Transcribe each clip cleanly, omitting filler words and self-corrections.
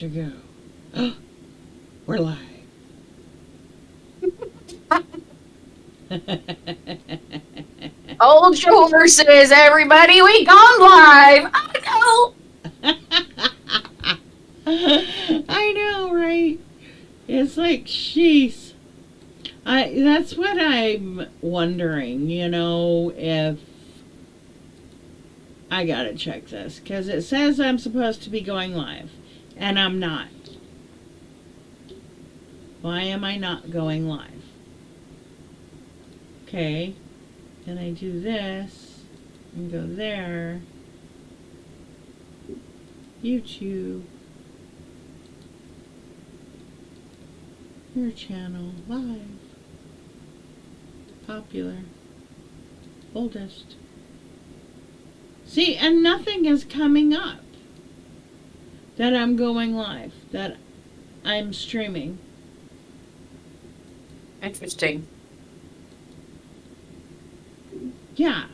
To go. We're live. Hold your horses, everybody. We gone live. I know. I know, right? It's like, jeez. That's what I'm wondering, if I gotta check this. Because it says I'm supposed to be going live. And I'm not. Why am I not going live? Okay. Then I do this. And go there. YouTube. Your channel. Live. Popular. Oldest. See, and nothing is coming up that I'm going live, that I'm streaming. Interesting. Yeah.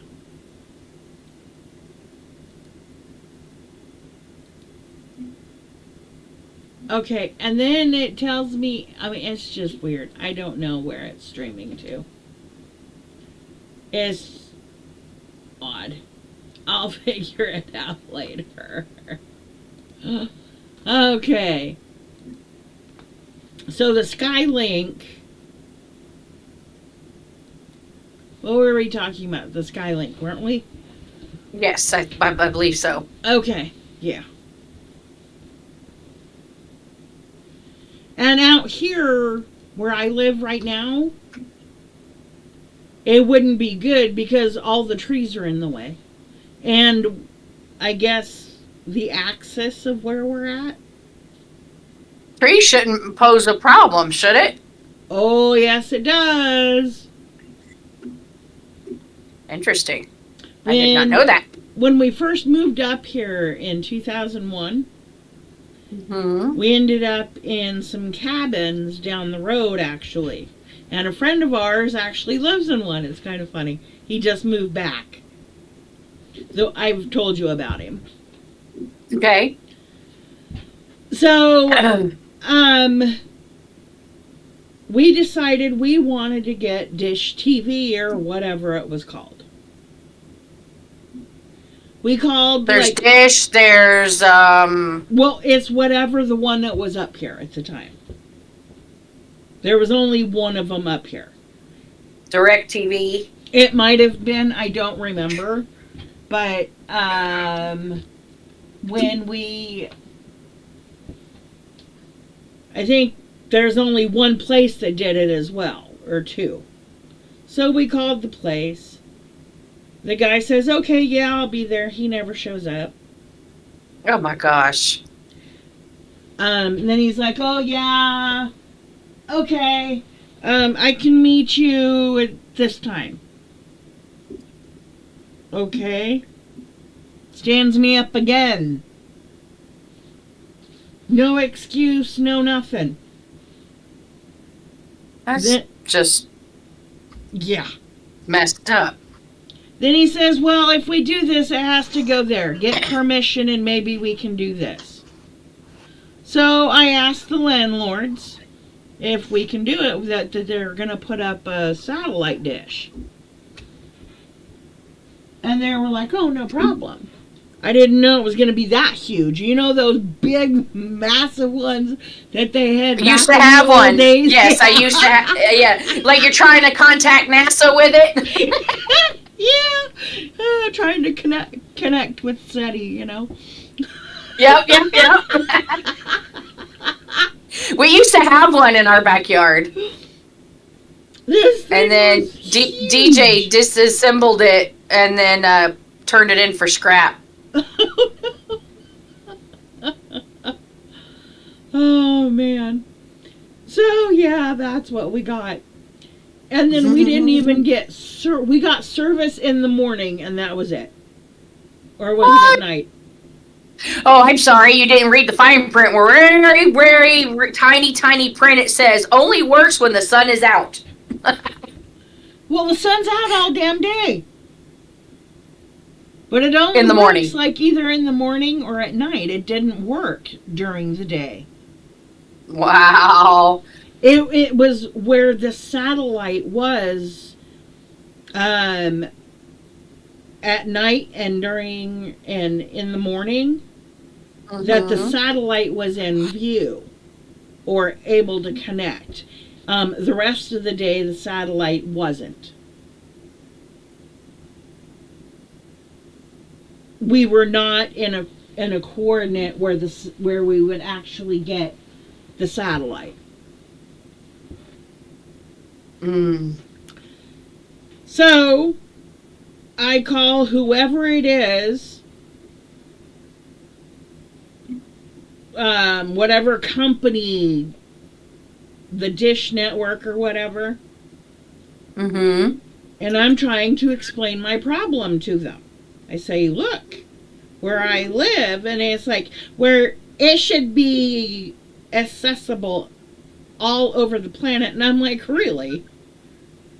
Okay, and then it tells me, it's just weird. I don't know where it's streaming to. It's odd. I'll figure it out later. Okay. So the Skylink. What were we talking about? The Skylink, weren't we? Yes, I believe so. Okay, yeah. And out here, where I live right now, it wouldn't be good because all the trees are in the way. And I guess the axis of where we're at. Tree shouldn't pose a problem, should it? Oh, yes, it does. Interesting. I did not know that. When we first moved up here in 2001, we ended up in some cabins down the road, actually. And a friend of ours actually lives in one. It's kind of funny. He just moved back. So I've told you about him. Okay. So, we decided we wanted to get Dish TV or whatever it was called. We called. There's Dish. There's Well, it's whatever the one that was up here at the time. There was only one of them up here. Direct TV. It might have been. I don't remember. But when I think there's only one place that did it as well, or two. So we called the place. The guy says, okay, yeah, I'll be there. He never shows up. Oh my gosh. And then he's like, oh yeah, okay, I can meet you at this time. Okay. Stands me up again. No excuse, no nothing. That's just yeah, messed up. Then he says, well, if we do this, it has to go there. Get permission and maybe we can do this. So I asked the landlords if we can do it, that they're going to put up a satellite dish. And they were like, oh, no problem. I didn't know it was going to be that huge. You know those big, massive ones that they had? I used to have one. Days? Yes, I used to have. Yeah, like you're trying to contact NASA with it. Yeah, trying to connect with SETI, Yep. We used to have one in our backyard. And then DJ disassembled it and then turned it in for scrap. Oh, man. So, yeah, that's what we got. And then we didn't even get... we got service in the morning, and that was it. Or was it at night? Oh, I'm sorry. You didn't read the fine print. Very, very tiny, tiny print. It says, only works when the sun is out. Well, the sun's out all damn day. But it only in the works morning. like either in the morning or at night. It didn't work during the day. Wow. It was where the satellite was um, at night and during and in the morning, that the Mm-hmm. satellite was in view or able to connect. The rest of the day, the satellite wasn't. We were not in a coordinate where we would actually get the satellite. Mm. So I call whoever it is, whatever company, the Dish Network or whatever, Mm-hmm. and I'm trying to explain my problem to them. I say, look, where I live, and it's like where it should be accessible all over the planet. And I'm like, really?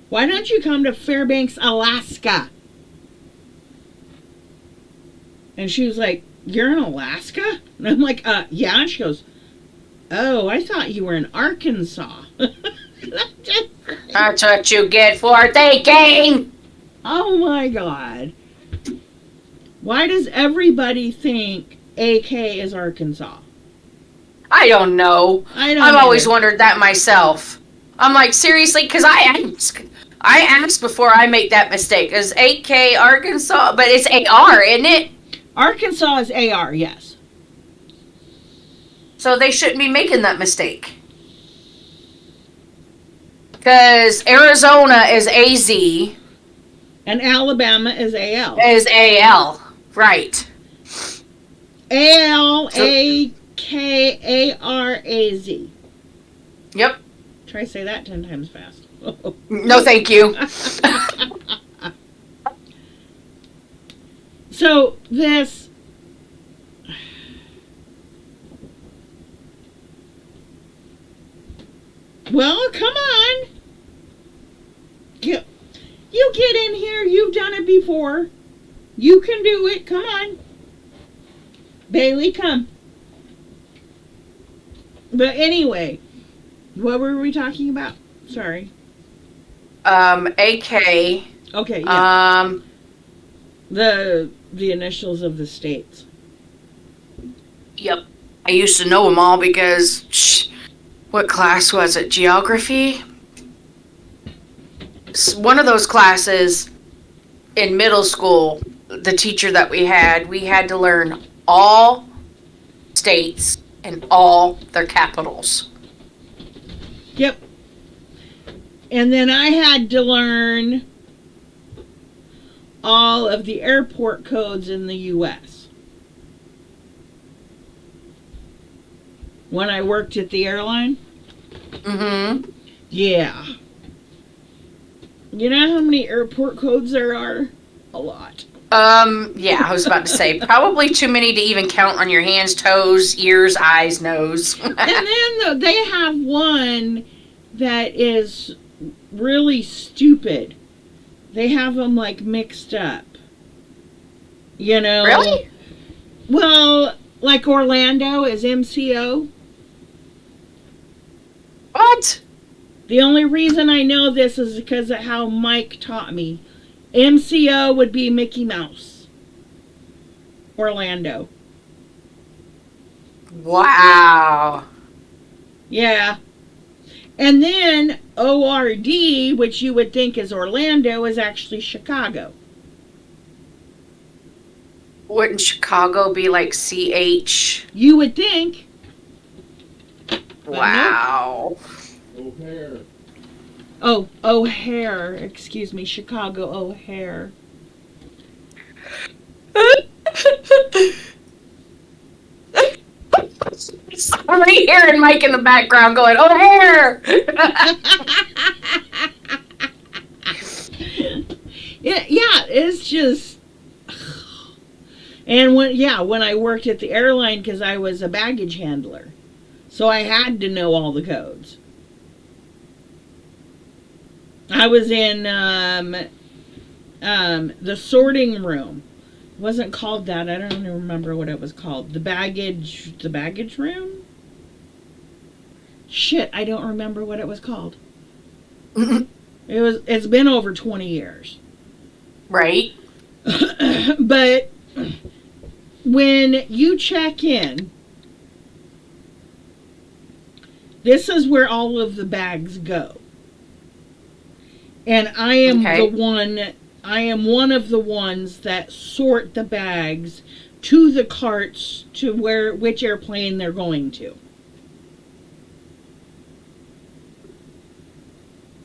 Why don't you come to Fairbanks, Alaska? And she was like, you're in Alaska? And I'm like, yeah. And she goes, oh, I thought you were in Arkansas. That's what you get for thinking. Oh my God. Why does everybody think AK is Arkansas? I don't know. I don't I've always either. wondered that myself. I'm like, seriously? Because I asked before I make that mistake. Is 8K Arkansas? But it's AR, isn't it? Arkansas is AR, yes. So they shouldn't be making that mistake. Because Arizona is AZ, And Alabama is AL. is AL. Right. AL, So, AKARAZ. yep. Try to say that 10 times fast. No, thank you. So this well, come on. You get in here. You've done it before. You can do it. Come on. Bailey, come. But anyway, what were we talking about? Sorry. AK. Okay, yeah. Um, The initials of the states. yep. I used to know them all because, what class was it? Geography? One of those classes in middle school, the teacher that we had to learn all states and all their capitals. Yep. And then I had to learn all of the airport codes in the U.S. when I worked at the airline. Mm-hmm. Yeah. You know how many airport codes there are? A lot. Yeah, I was about to say, probably too many to even count on your hands, toes, ears, eyes, nose. And then they have one that is really stupid. They have them like mixed up. You know? Really? Well, like Orlando is MCO. What? The only reason I know this is because of how Mike taught me. MCO would be Mickey Mouse. Orlando. Wow. Yeah. And then ORD, which you would think is Orlando, is actually Chicago. Wouldn't Chicago be like CH? You would think. Wow. O'Hare. Oh, O'Hare. Excuse me. Chicago O'Hare. I'm right hearing Mike in the background going, "Oh, hair!" Yeah, it's just. And when I worked at the airline, because I was a baggage handler, so I had to know all the codes. I was in the sorting room, Wasn't called that. I don't even remember what it was called. The baggage room? Shit, I don't remember what it was called. It's been over 20 years. Right. But when you check in, this is where all of the bags go. And I am one of the ones that sort the bags to the carts to which airplane they're going to.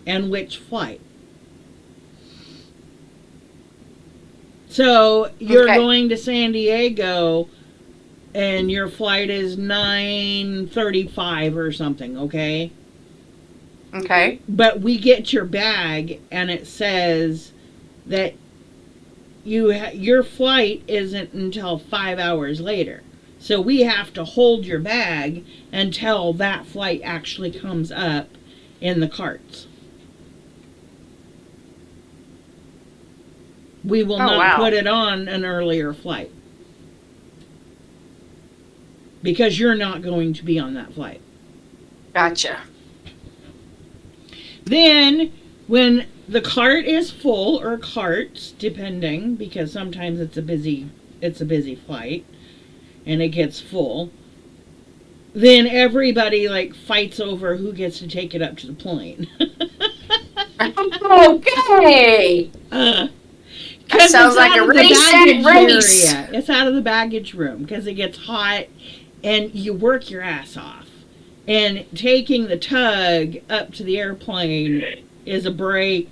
And which flight. So you're going to San Diego and your flight is 9:35 or something, okay? Okay. But we get your bag and it says that your flight isn't until 5 hours later. So we have to hold your bag until that flight actually comes up in the carts. We will not put it on an earlier flight. Because you're not going to be on that flight. Gotcha. Then, when the cart is full, or carts, depending, because sometimes it's a busy flight, and it gets full, then everybody, like, fights over who gets to take it up to the plane. Okay! That sounds like a race. It's out of the baggage room because it gets hot and you work your ass off. And taking the tug up to the airplane is a break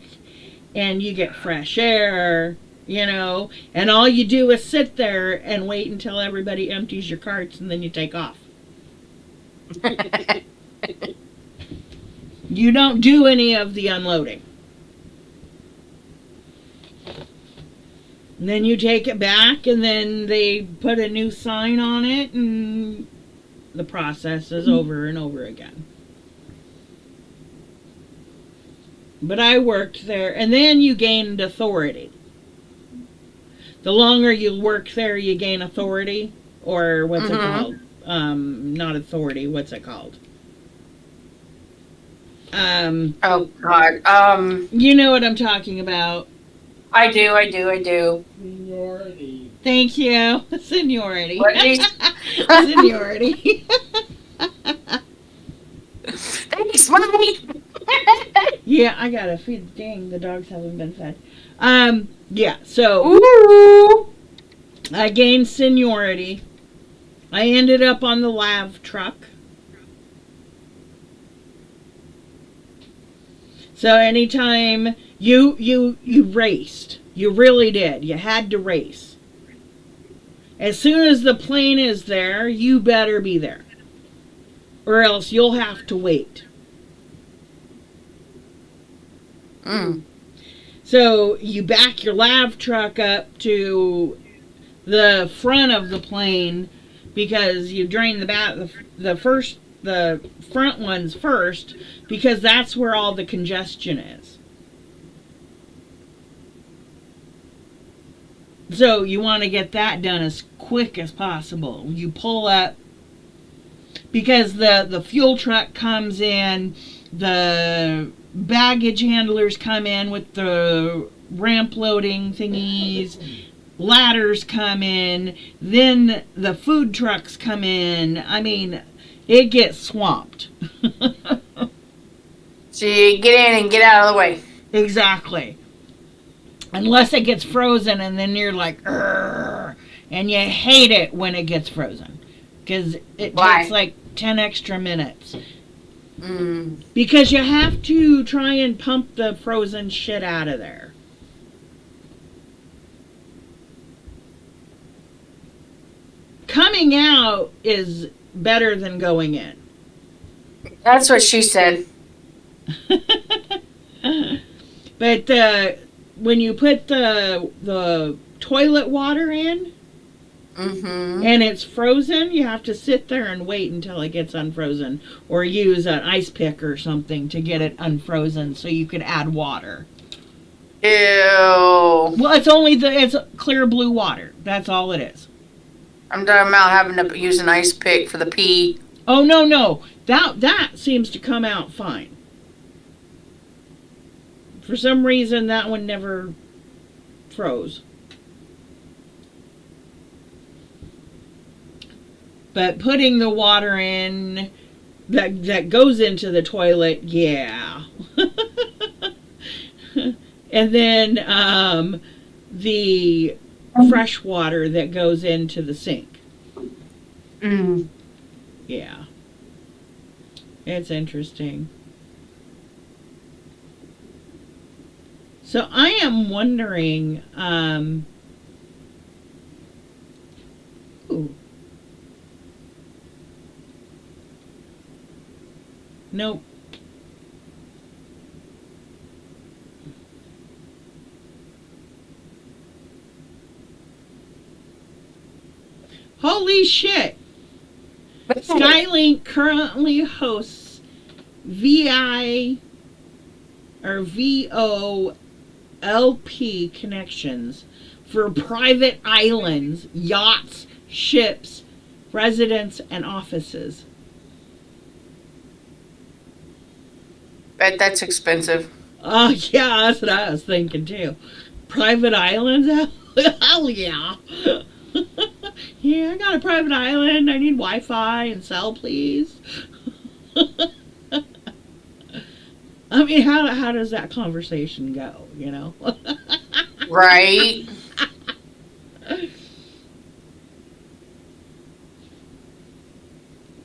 and you get fresh air, you know, and all you do is sit there and wait until everybody empties your carts and then you take off. You don't do any of the unloading. And then you take it back and then they put a new sign on it and the process is over and over again. But I worked there and then you gained authority. The longer you work there, you gain authority, or what's it called? Not authority, what's it called? Oh God. You know what I'm talking about. I do. Seniority. Thank you. Seniority. What Seniority. Thanks, Mommy. Yeah, I gotta feed. Dang, the dogs haven't been fed. Yeah, so Ooh. I gained seniority. I ended up on the lav truck. So anytime you raced, you really did. You had to race. As soon as the plane is there, you better be there. Or else you'll have to wait. So you back your lav truck up to the front of the plane because you drain the front ones first because that's where all the congestion is. So you want to get that done as quick as possible. You pull up because the fuel truck comes in, the baggage handlers come in with the ramp loading thingies, ladders come in, then the food trucks come in. I mean, it gets swamped. So you get in and get out of the way. Exactly. Unless it gets frozen and then you're like, "Urgh," and you hate it when it gets frozen. Because it takes like 10 extra minutes. Because you have to try and pump the frozen shit out of there. Coming out is better than going in. That's what she said. But when you put the toilet water in, and it's frozen, you have to sit there and wait until it gets unfrozen, or use an ice pick or something to get it unfrozen so you can add water. Ew. Well, it's clear blue water. That's all it is. I'm talking about having to use an ice pick for the pee. Oh no. That seems to come out fine. For some reason that one never froze. But putting the water in that goes into the toilet, yeah. And then the fresh water that goes into the sink. Yeah. It's interesting. So I am wondering, ooh. Nope. Holy shit! Skylink currently hosts VI or VOLP connections for private islands, yachts, ships, residents, and offices. Bet that's expensive. Oh, yeah, that's what I was thinking too. Private islands? Hell yeah. Yeah, I got a private island. I need Wi-Fi and cell, please. I mean, how does that conversation go, you know? Right?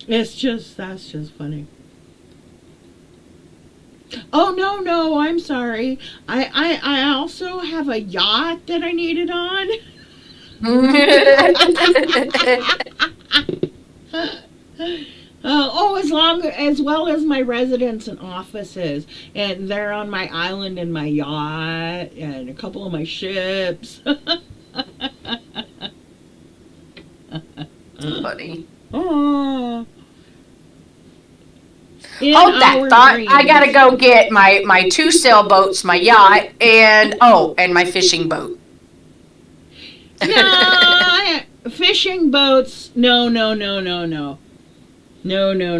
That's just funny. Oh, no, I'm sorry. I also have a yacht that I needed on. As well as my residence and offices, and they're on my island and my yacht and a couple of my ships. Funny. Oh. Hold that thought. I gotta go get my 2 sailboats, my yacht, and my fishing boat. No, fishing boats. No. No.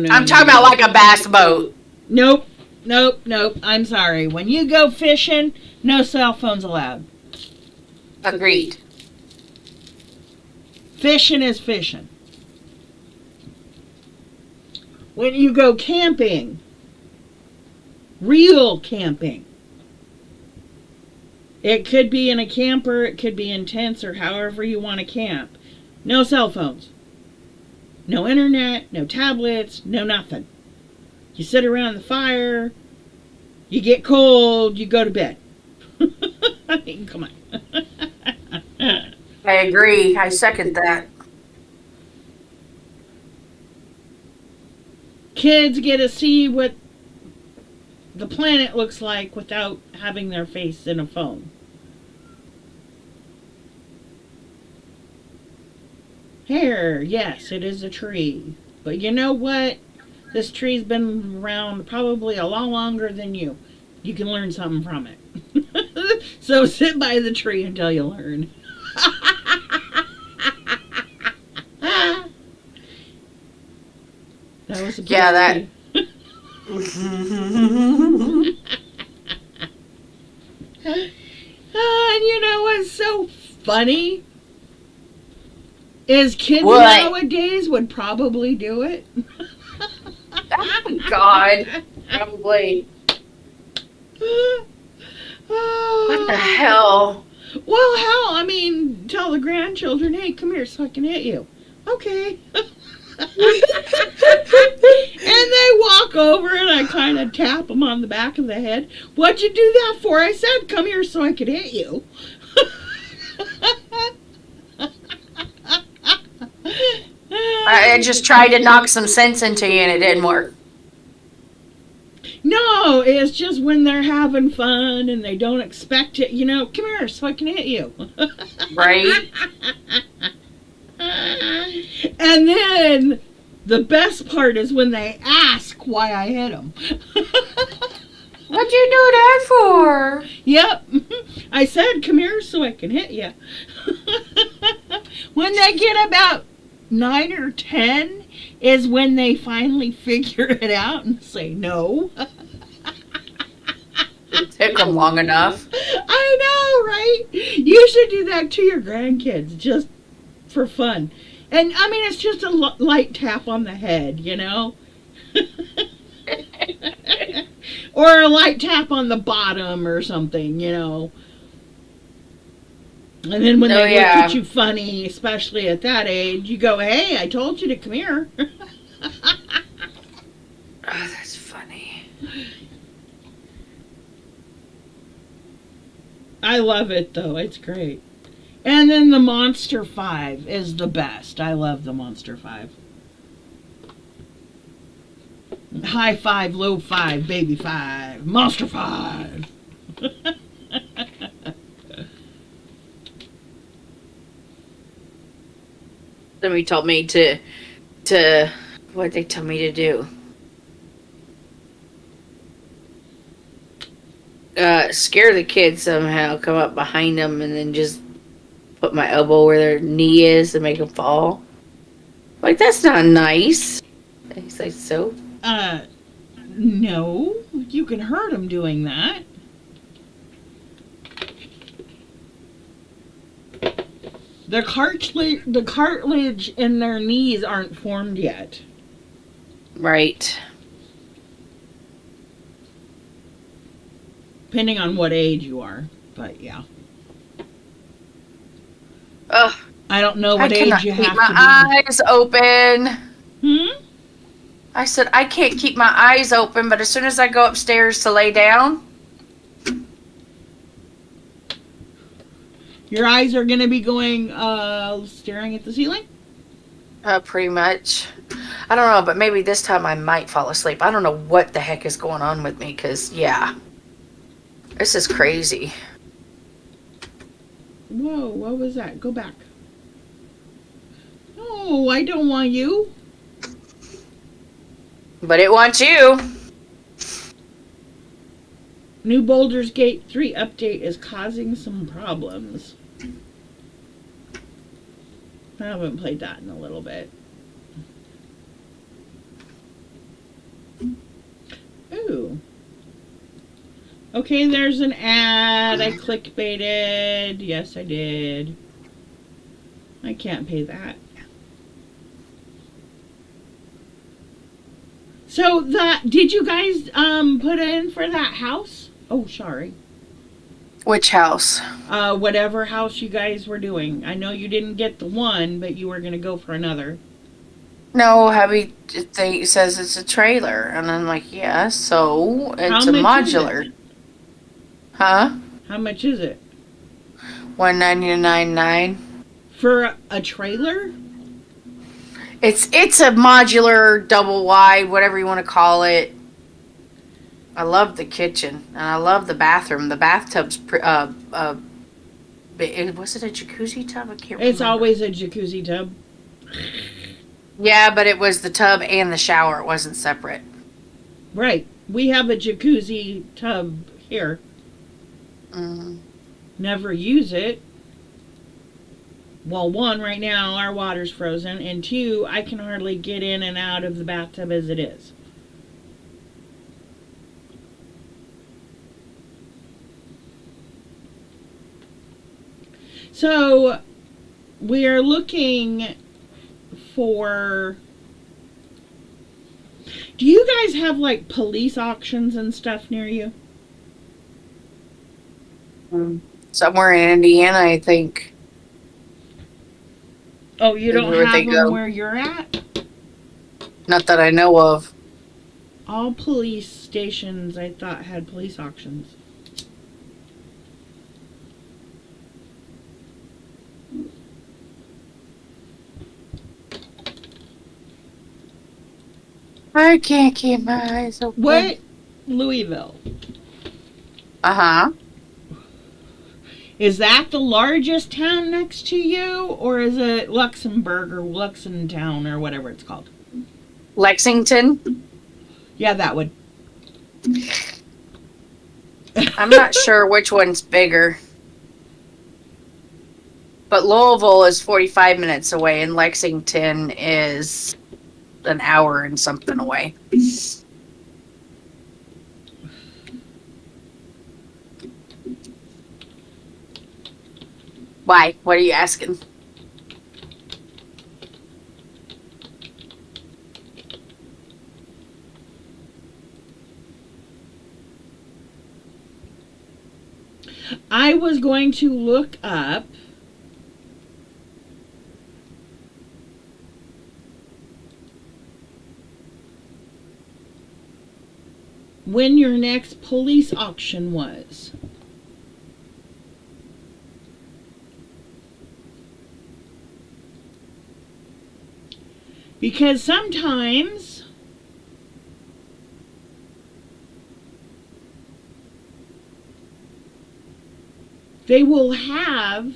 I'm talking about like a bass boat. Nope. I'm sorry. When you go fishing, no cell phones allowed. Agreed. Fishing is fishing. When you go camping, real camping, it could be in a camper, it could be in tents, or however you want to camp. No cell phones. No internet, no tablets, no nothing. You sit around the fire, you get cold, you go to bed. I mean, come on. I agree. I second that. Kids get to see what the planet looks like without having their face in a phone. Here, yes, it is a tree. But you know what? This tree's been around probably a lot longer than you. You can learn something from it. So sit by the tree until you learn. That was a that. And you know what's so funny? Is kids What? nowadays would probably do it. Oh, God. Probably. What the hell? Well, hell, I mean, tell the grandchildren, hey, come here so I can hit you. Okay. And they walk over and I kind of tap them on the back of the head. What'd you do that for? I said, come here so I could hit you. I just tried to knock some sense into you and it didn't work. No, it's just when they're having fun and they don't expect it, you know, come here so I can hit you. Right? And then the best part is when they ask why I hit them. What'd you do that for? Yep. I said, come here so I can hit you. When they get about 9 or 10 is when they finally figure it out and say no. It took them long enough. I know, right? You should do that to your grandkids just for fun. And I mean, it's just a light tap on the head, you know? Or a light tap on the bottom or something, you know? And then when they look at you funny, especially at that age, you go, hey, I told you to come here. Oh, that's funny. I love it, though. It's great. And then the Monster 5 is the best. I love the Monster 5. High 5, low 5, baby 5, Monster 5. Somebody told me to what they tell me to do. Scare the kids somehow, come up behind them and then just put my elbow where their knee is and make them fall. Like, that's not nice. He's like, so? No. You can hurt them doing that. The cartilage in their knees aren't formed yet. Right. Depending on what age you are. But, yeah. Ugh. I don't know what age you have to be. I cannot keep my eyes open. I said, I can't keep my eyes open, but as soon as I go upstairs to lay down... Your eyes are going to be going, staring at the ceiling? Pretty much. I don't know, but maybe this time I might fall asleep. I don't know what the heck is going on with me, because, yeah. This is crazy. Whoa, what was that? Go back. No, I don't want you. But it wants you. New Baldur's Gate 3 update is causing some problems. I haven't played that in a little bit. Ooh. Okay, there's an ad. I clickbaited. Yes, I did. I can't pay that. So did you guys put in for that house? Oh, sorry. Which house? Whatever house you guys were doing. I know you didn't get the one, but you were going to go for another. No, hubby says it's a trailer. And I'm like, yeah, so it's a modular. Huh? How much is it? $199.9. For a trailer? It's a modular, double wide, whatever you want to call it. I love the kitchen and I love the bathroom. The bathtub's was it a jacuzzi tub? I can't remember. It's always a jacuzzi tub. Yeah, but it was the tub and the shower. It wasn't separate. Right. We have a jacuzzi tub here. Mm-hmm. Never use it. Well, one, right now our water's frozen, and two, I can hardly get in and out of the bathtub as it is. So, we are looking for... Do you guys have, like, police auctions and stuff near you? Somewhere in Indiana, I think. Oh, you don't have them where you're at? Not that I know of. All police stations, I thought, had police auctions. I can't keep my eyes open. What? Louisville. Uh-huh. Is that the largest town next to you, or is it Luxembourg or Luxemtown or whatever it's called? Lexington? Yeah, that would. I'm not sure which one's bigger. But Louisville is 45 minutes away, and Lexington is an hour and something away. Why? What are you asking? I was going to look up when your next police auction was. Because sometimes they will have,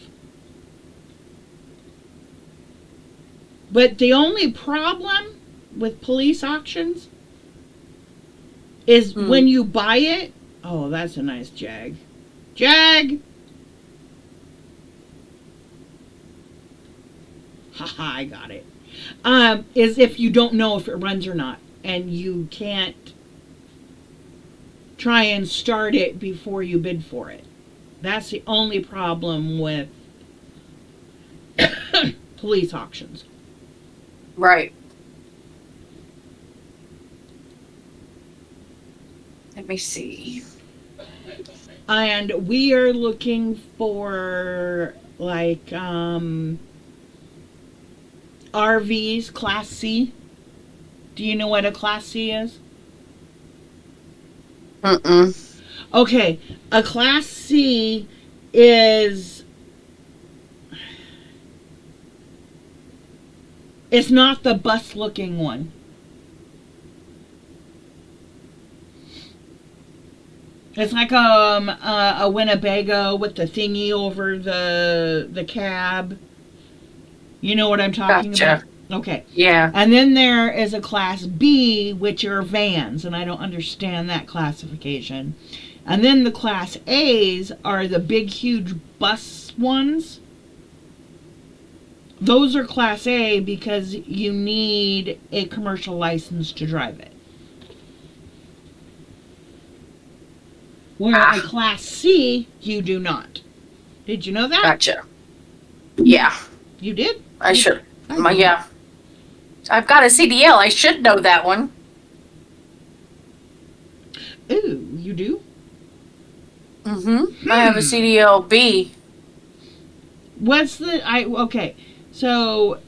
but the only problem with police auctions is when you buy it. Oh, that's a nice Jag. Jag! Haha, I got it. Is if you don't know if it runs or not, and you can't try and start it before you bid for it. That's the only problem with police auctions. Right. Let me see. And we are looking for like RVs, Class C. Do you know what a Class C is? Okay, a Class C is, it's not the bus looking one. It's like a Winnebago with the thingy over the cab. You know what I'm talking about? Okay. Yeah. And then there is a Class B, which are vans, and I don't understand that classification. And then the Class A's are the big, huge bus ones. Those are Class A because you need a commercial license to drive it. Where a Class C, you do not. Did you know that? Gotcha. Yeah. You did? I should. Yeah. I've got a CDL. I should know that one. Ooh, you do? I have a CDL B. What's the okay. So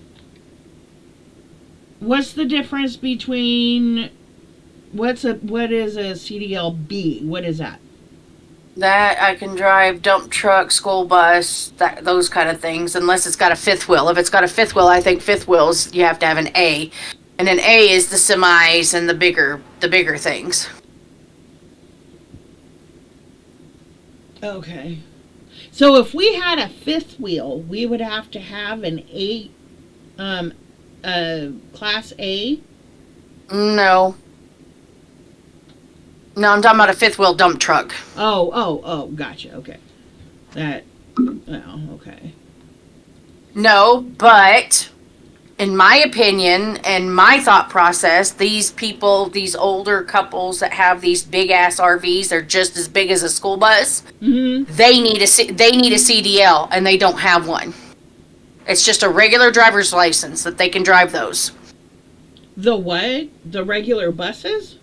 what's the difference between what is a CDL B? What is that? That I can drive dump truck, school bus, those kind of things, unless it's got a fifth wheel. If it's got a fifth wheel, I think fifth wheels you have to have an A. And an A is the semis and the bigger things. Okay. So if we had a fifth wheel, we would have to have an Class A? No. No, I'm talking about a fifth wheel dump truck. Oh, gotcha. Okay. Okay. No, but in my opinion and my thought process, these people, these older couples that have these big ass RVs, they're just as big as a school bus. Mm-hmm. They need a CDL, and they don't have one. It's just a regular driver's license that they can drive those. The what? The regular buses?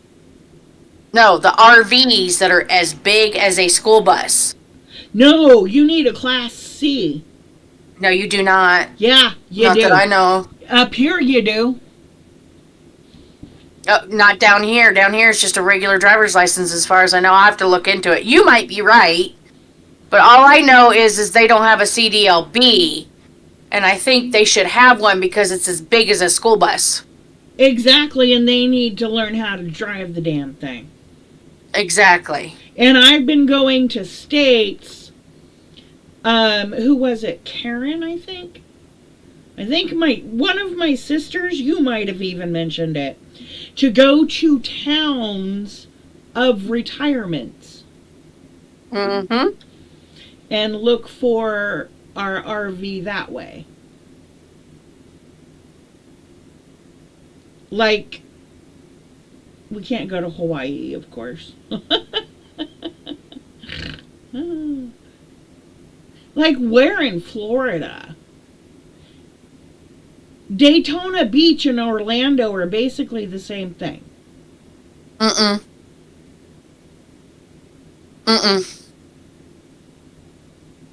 No, the RVs that are as big as a school bus. No, you need a Class C. No, you do not. Yeah, you not do. Not that I know. Up here you do. Not down here. Down here it's just a regular driver's license as far as I know. I'll have to look into it. You might be right. But all I know is they don't have a CDLB. And I think they should have one because it's as big as a school bus. Exactly, and they need to learn how to drive the damn thing. Exactly. And I've been going to states. Who was it? Karen, I think. I think one of my sisters, you might have even mentioned it, to go to towns of retirements. Mm-hmm. and look for our RV that way. Like, we can't go to Hawaii, of course. Like, where in Florida? Daytona Beach and Orlando are basically the same thing. Mm-mm. Mm-mm.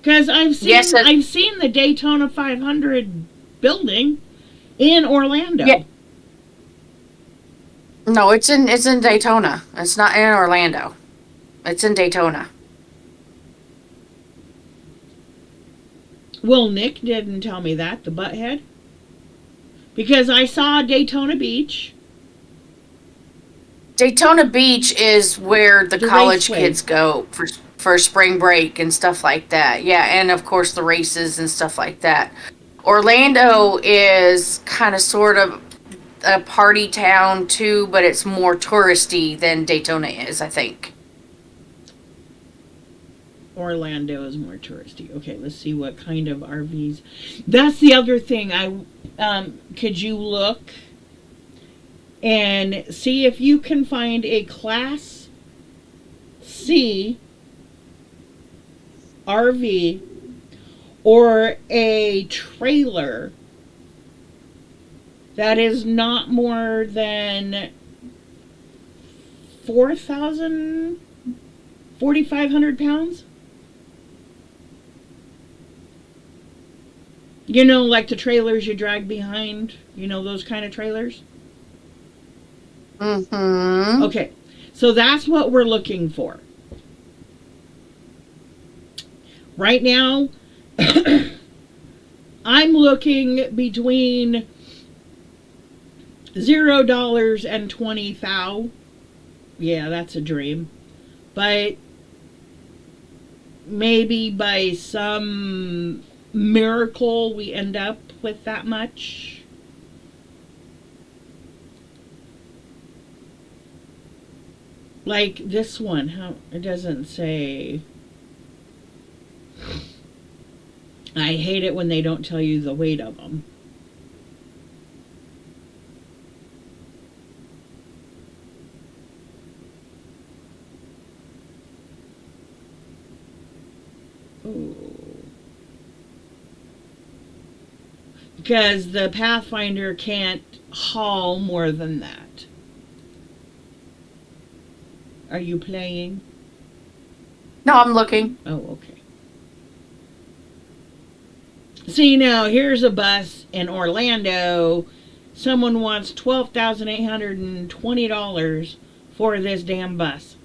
Because Yes, I've seen the Daytona 500 building in yeah. Orlando. No, it's in Daytona. It's not in Orlando. It's in Daytona. Well, Nick didn't tell me that, the butthead. Because I saw Daytona Beach, Daytona Beach is where the the college raceway. kids go for spring break and stuff like that. Yeah, and of course the races and stuff like that. Orlando is kind of sort of a party town too, but it's more touristy than Daytona is, I think. Orlando is more touristy. Okay, let's see what kind of RVs. That's the other thing. Could you look and see if you can find a Class C RV or a trailer that is not more than 4,000, 4,500 pounds? You know, like the trailers you drag behind, you know, those kind of trailers? Mm-hmm. Okay, so that's what we're looking for. Right now, I'm looking between $0 and 20,000. Yeah, that's a dream. But maybe by some miracle we end up with that much. Like this one, how it doesn't say. I hate it when they don't tell you the weight of them. Ooh. Because the Pathfinder can't haul more than that. Are you playing? No, I'm looking. Oh, okay. See, now here's a bus in Orlando. Someone wants $12,820 for this damn bus.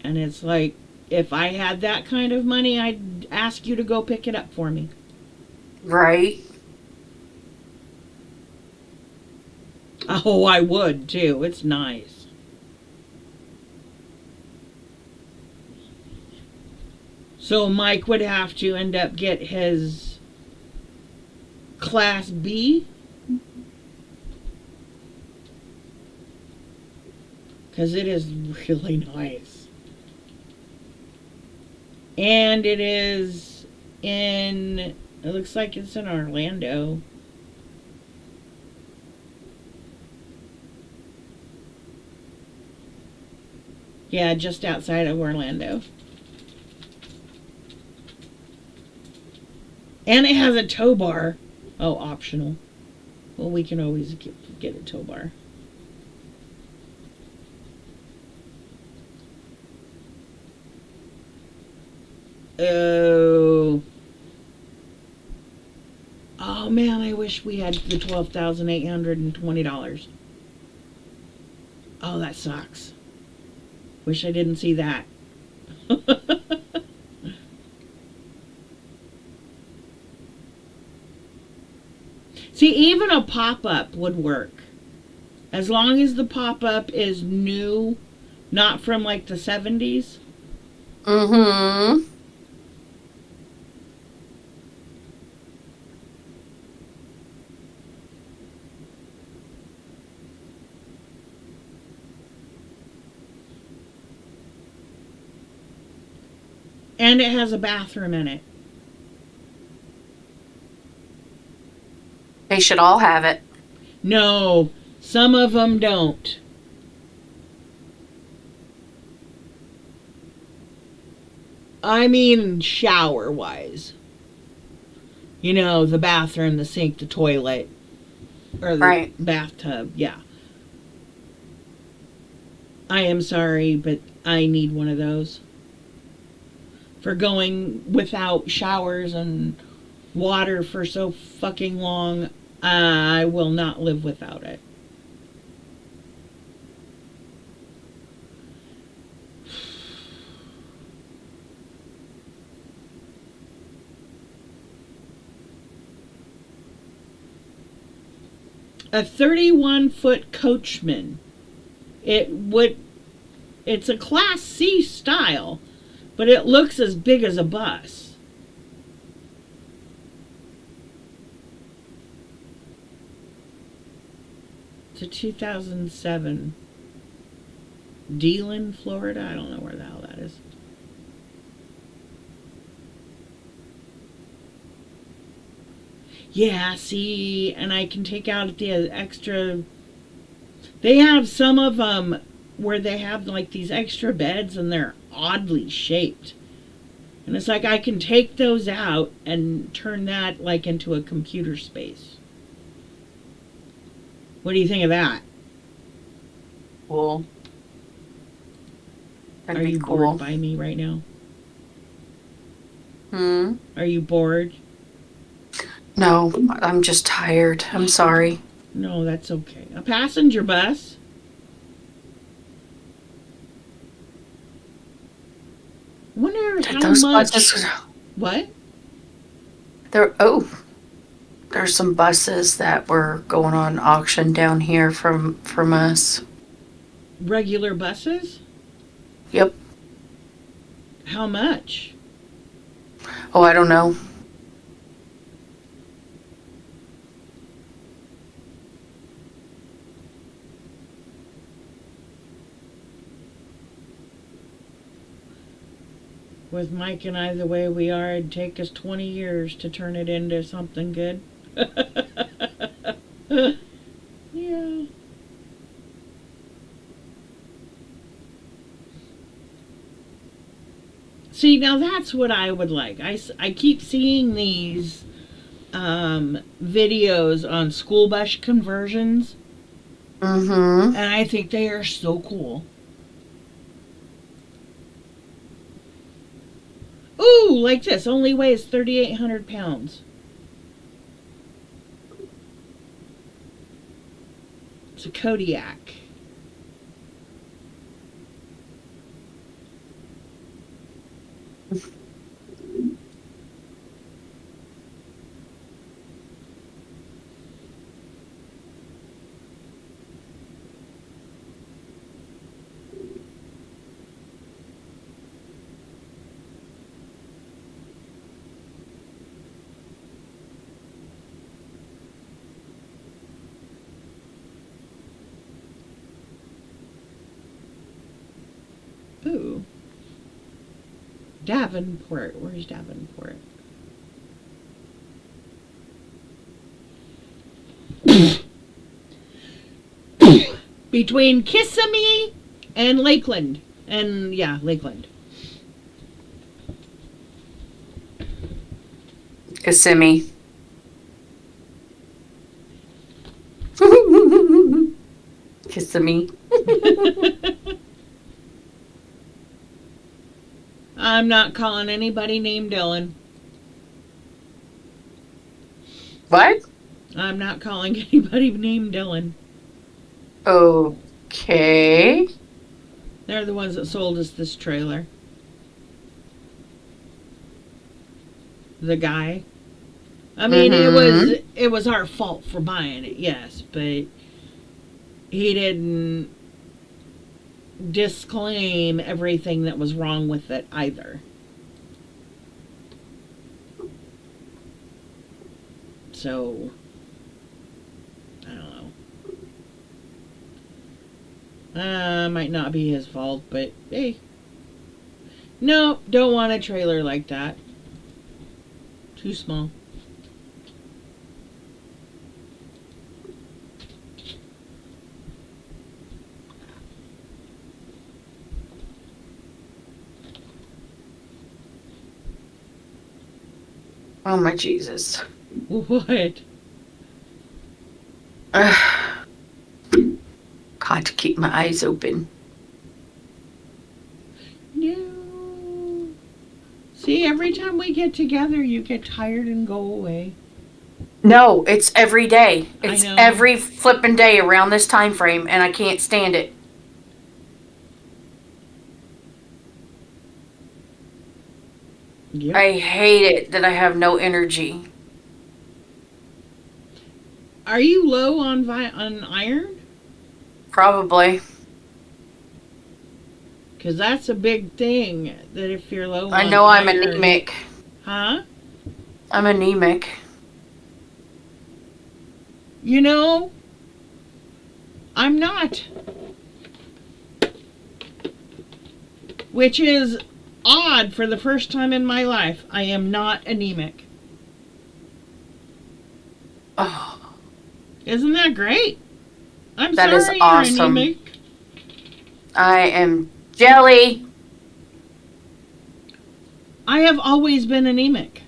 And it's like, if I had that kind of money, I'd ask you to go pick it up for me. Right. Oh, I would too. It's nice. So Mike would have to end up get his Class B, because it is really nice. And it is in, it looks like it's in Orlando. Yeah, just outside of Orlando. And it has a tow bar. Oh, optional. Well, we can always get a tow bar. Oh. Oh man, I wish we had the $12,820. Oh, that sucks. Wish I didn't see that. See, even a pop-up would work. As long as the pop-up is new, not from like the 70s. Mm-hmm. And it has a bathroom in it. They should all have it. No, some of them don't. I mean, shower wise. You know, the bathroom, the sink, the toilet, or the Right. bathtub. Yeah. I am sorry, but I need one of those. For going without showers and water for so fucking long, I will not live without it. A 31-foot coachman. It's a Class C style, but it looks as big as a bus. It's a 2007 Deland, Florida. I don't know where the hell that is. Yeah, see, and I can take out the extra. They have some of them where they have like these extra beds and they're oddly shaped. And it's like I can take those out and turn that like into a computer space. What do you think of that? Cool. That'd Are be you cool. bored by me right now? Are you bored? No, I'm just tired. I'm sorry. No, that's okay. A passenger bus? I wonder how Those much. buses. What? There's some buses that were going on auction down here from us. Regular buses? Yep. How much? Oh, I don't know. With Mike and I the way we are, it'd take us 20 years to turn it into something good. Yeah. See, now that's what I would like. I keep seeing these videos on school bus conversions, Mm-hmm. and I think they are so cool. Ooh, like this. Only weighs 3,800 pounds. It's a Kodiak. Ooh. Davenport. Where's Davenport? Between Kissimmee and Lakeland. And yeah, Lakeland. Kissimmee. Kissimmee. I'm not calling anybody named Dylan. What? I'm not calling anybody named Dylan. Okay. They're the ones that sold us this trailer. The guy. I mean, it was our fault for buying it, yes, but he didn't disclaim everything that was wrong with it either. So, I don't know. Might not be his fault, but hey, No, don't want a trailer like that. Too small. Oh my Jesus. What? Ugh. Got to keep my eyes open. No. See, every time we get together, you get tired and go away. No, it's every day. I It's know. every flippin' day around this time frame, and I can't stand it. Yep. I hate it that I have no energy. Are you low on on iron? Probably. Because that's a big thing. That if you're low I on know I'm iron, anemic. huh? I'm anemic. You know, I'm not. Which is odd for the first time in my life. I am not anemic. Oh, Isn't that great? I'm that is sorry you're awesome. anemic. I am jelly. I have always been anemic.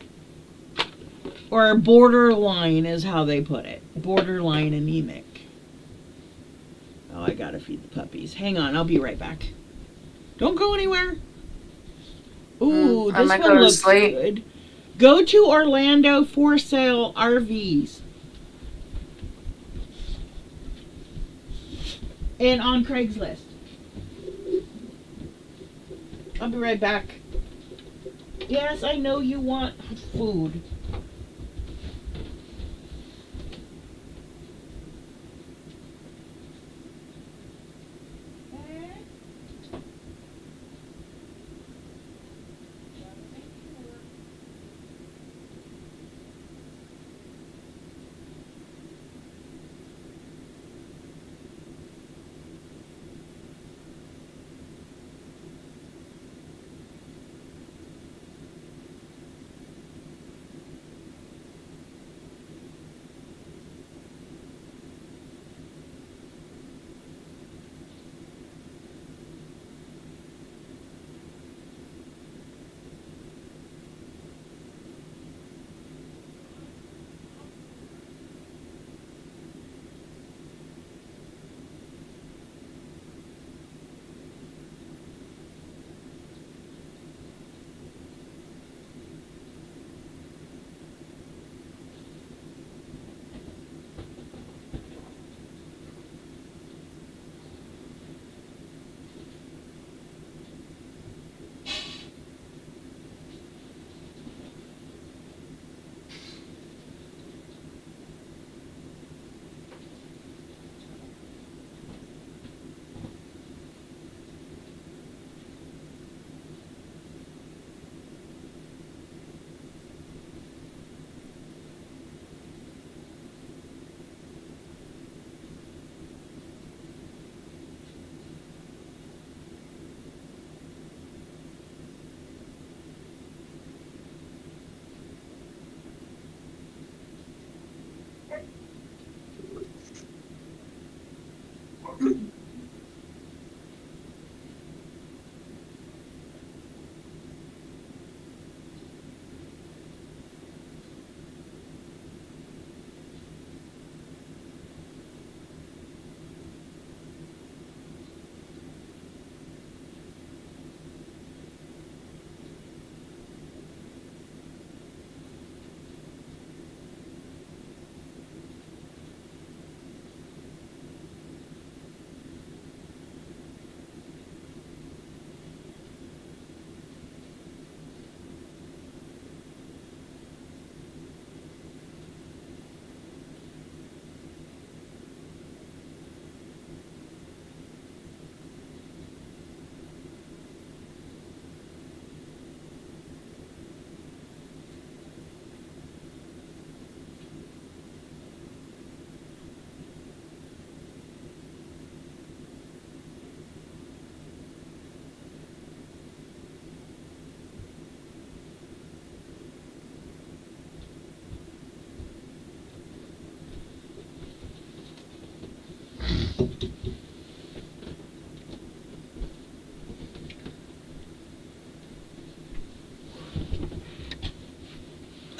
Or borderline is how they put it. Borderline anemic. Oh, I gotta feed the puppies. Hang on, I'll be right back. Don't go anywhere. Ooh, I this might one go to looks sleep. good. Go to Orlando for sale RVs. And on Craigslist. I'll be right back. Yes, I know you want food.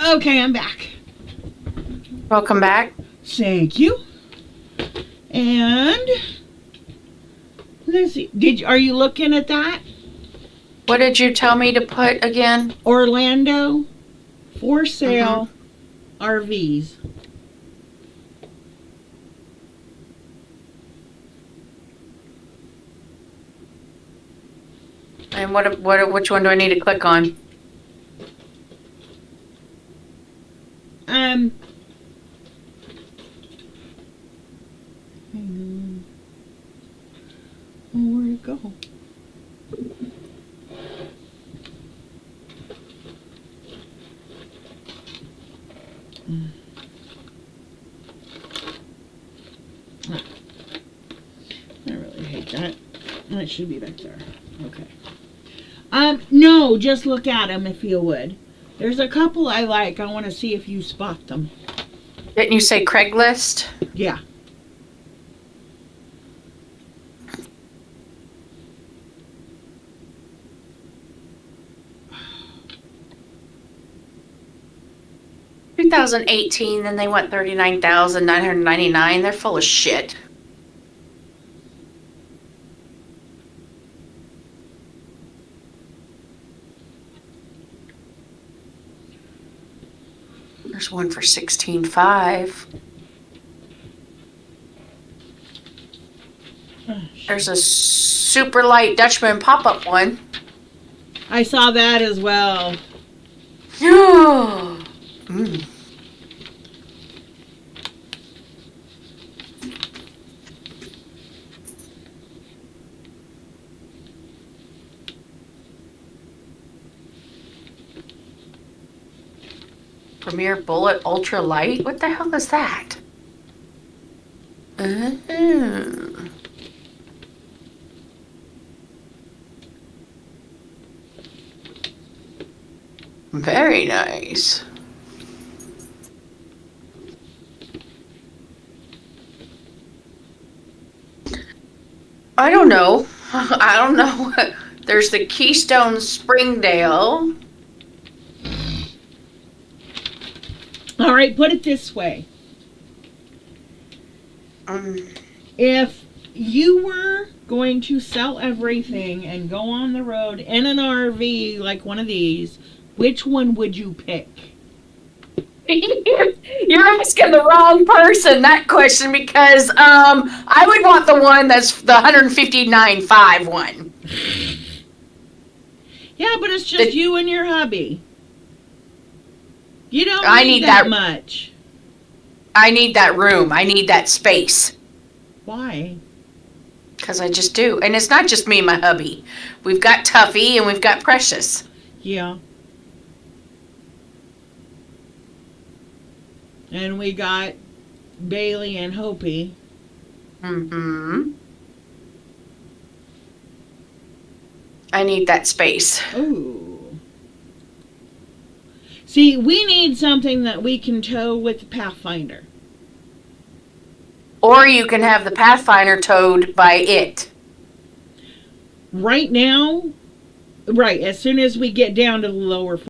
Okay, I'm back. Welcome back. Thank you. And let's see. Are you looking at that? What did you tell me to put again? Orlando for sale RVs. And which one do I need to click on? Hang on. Oh, where'd it go? I really hate that. That should be back there. Okay. No, just look at them if you would. There's a couple I like. I want to see if you spot them. Didn't you say Craigslist? Yeah. In 2018, then they went 39,999. They're full of shit. There's one for 16.5. There's a super light Dutchman pop-up one. I saw that as well. Mm. Premier Bullet Ultra Light? What the hell is that? Very nice. I don't know. I don't know. There's the Keystone Springdale. All right, put it this way. If you were going to sell everything and go on the road in an RV like one of these, which one would you pick? You're asking the wrong person that question because I would want the one that's the 159.5 one. Yeah, but it's just you and your hubby. You don't need that much. I need that room. I need that space. Why? Because I just do. And it's not just me and my hubby. We've got Tuffy and we've got Precious. Yeah. And we got Bailey and Hopi. Mm-hmm. I need that space. Ooh. See, we need something that we can tow with the Pathfinder. Or you can have the Pathfinder towed by it. Right now, right, as soon as we get down to the lower